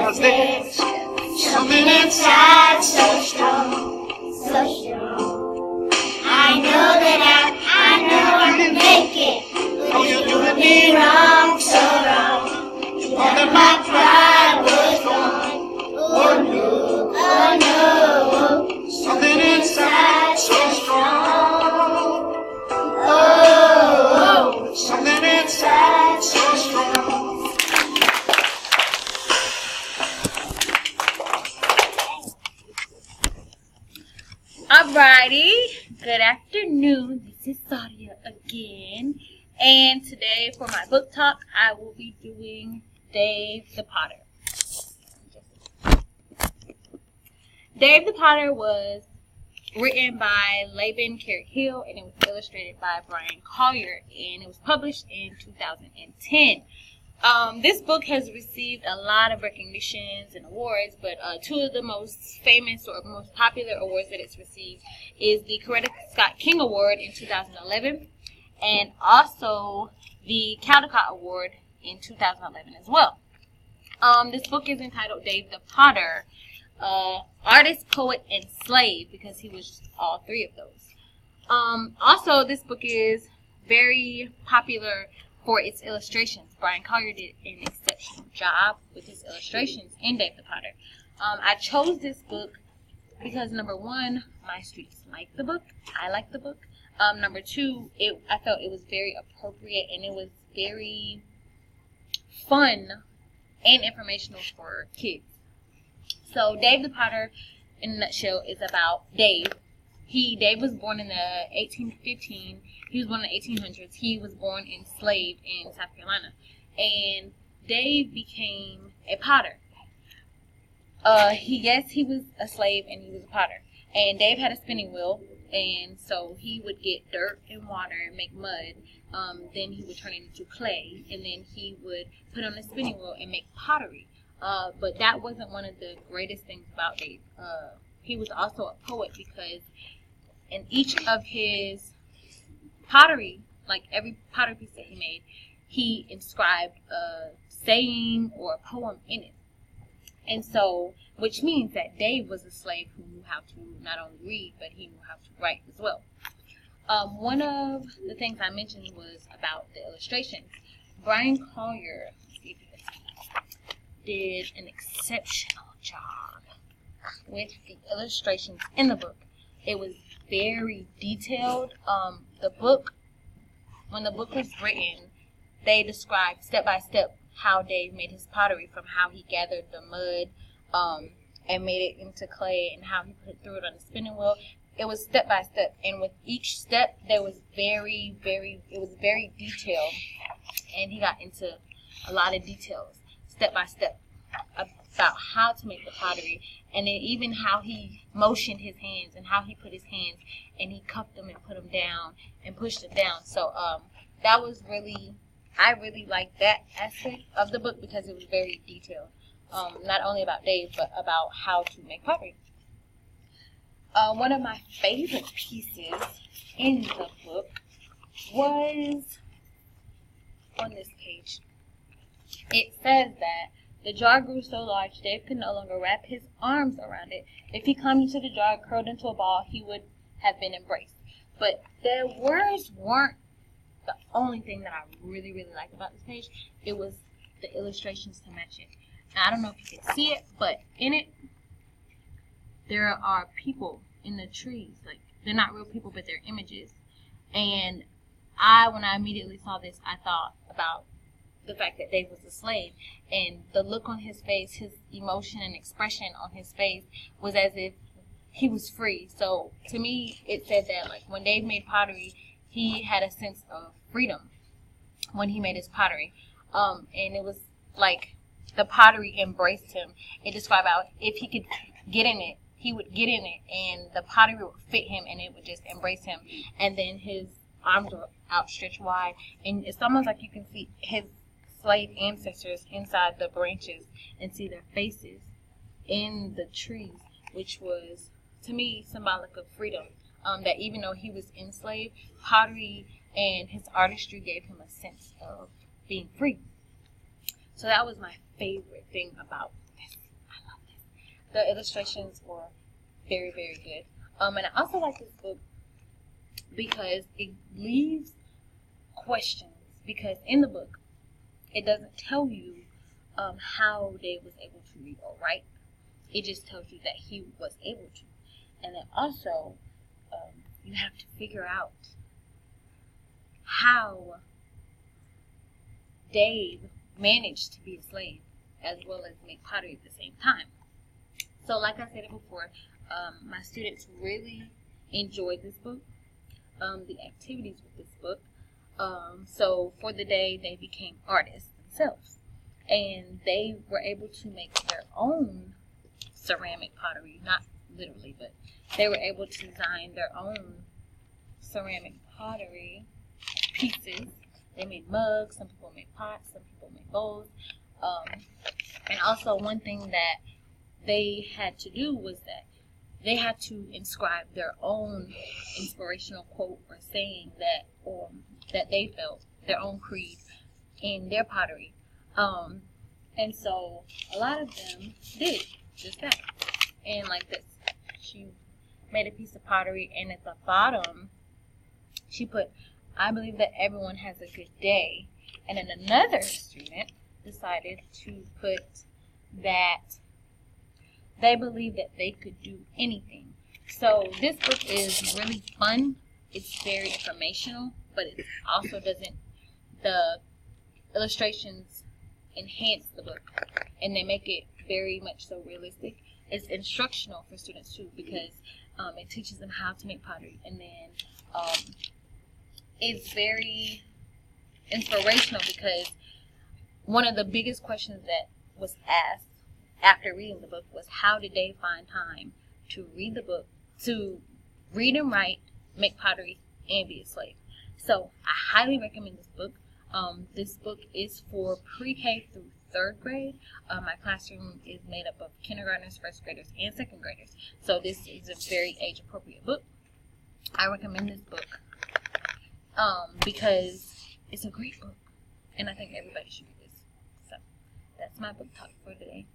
'cause there's something inside so strong, so strong. I know that I can make it. Oh, you're doing me wrong, so wrong. You thought that my pride was gone. Oh no, oh no. Something inside so strong. Oh, something inside so strong. Alrighty, good afternoon. This is Sadia again, and today for my book talk, I will be doing Dave the Potter. Dave the Potter was written by Laban Carrick-Hill, and it was illustrated by Brian Collier, and it was published in 2010. This book has received a lot of recognitions and awards, but two of the most famous or most popular awards that it's received is the Coretta Scott King Award in 2011 and also the Caldecott Award in 2011 as well. This book is entitled Dave the Potter, Artist, Poet, and Slave, because he was all three of those. Also, this book is very popular for its illustrations. Brian Collier did an exceptional job with his illustrations in Dave the Potter. I chose this book because, number one, my students like the book. I like the book. Number two, I felt it was very appropriate and it was very fun and informational for kids. So Dave the Potter, in a nutshell, is about Dave. Dave was born in the 1815. He was born in the 1800s. He was born enslaved in South Carolina. And Dave became a potter. He was a slave and he was a potter. And Dave had a spinning wheel, and so he would get dirt and water and make mud. Then he would turn it into clay, and then he would put on a spinning wheel and make pottery. But that wasn't one of the greatest things about Dave. He was also a poet because in each of his pottery, like every pottery piece that he made, he inscribed a saying or a poem in it. And so, which means that Dave was a slave who knew how to not only read, but he knew how to write as well. One of the things I mentioned was about the illustrations. Brian Collier did an exceptional job with the illustrations in the book. It was very detailed. When the book was written, they described step by step how Dave made his pottery, from how he gathered the mud and made it into clay, and how he threw it on the spinning wheel. It was step by step, and with each step, it was very detailed, and he got into a lot of details, step by step, about how to make the pottery, and then even how he motioned his hands and how he put his hands and he cupped them and put them down and pushed them down. So that was I really liked that aspect of the book because it was very detailed, not only about Dave but about how to make pottery. One of my favorite pieces in the book was on this page. It says that the jar grew so large Dave could no longer wrap his arms around it. If he climbed into the jar, curled into a ball, he would have been embraced. But the words weren't the only thing that I really liked about this page. It was the illustrations to match it. Now, I don't know if you can see it, but in it, there are people in the trees. Like, they're not real people, but they're images. And when I immediately saw this, I thought about the fact that Dave was a slave, and the look on his face, his emotion and expression on his face was as if he was free. So to me, it said that, like, when Dave made pottery, he had a sense of freedom when he made his pottery, and it was like the pottery embraced him. It described how if he could get in it, he would get in it, and the pottery would fit him, and it would just embrace him. And then his arms were outstretched wide, and it's almost like you can see his slave ancestors inside the branches and see their faces in the trees, which was, to me, symbolic of freedom. That even though he was enslaved, pottery and his artistry gave him a sense of being free. So that was my favorite thing about this The illustrations were very, very good. And I also like this book because it leaves questions. Because in the book, it doesn't tell you how Dave was able to read or write. It just tells you that he was able to. And then also, you have to figure out how Dave managed to be a slave as well as make pottery at the same time. So like I said it before, my students really enjoyed this book, the activities with this book. So for the day, they became artists themselves. And they were able to make their own ceramic pottery, not literally, but they were able to design their own ceramic pottery pieces. They made mugs, some people made pots, some people made bowls. And also one thing that they had to do was that they had to inscribe their own inspirational quote or saying that they felt, their own creed in their pottery. And so a lot of them did just that. And like this, she made a piece of pottery, and at the bottom she put, "I believe that everyone has a good day." And then another student decided to put that they believe that they could do anything. So this book is really fun. It's very informational, but it also doesn't, the illustrations enhance the book, and they make it very much so realistic. It's instructional for students too, because it teaches them how to make pottery, and then it's very inspirational because one of the biggest questions that was asked after reading the book was, how did they find time to read the book, to read and write, make pottery, and be a slave? So I highly recommend this book. This book is for pre-K through 3rd grade. My classroom is made up of kindergartners, 1st graders, and 2nd graders. So this is a very age-appropriate book. I recommend this book because it's a great book, and I think everybody should read this. So that's my book talk for today.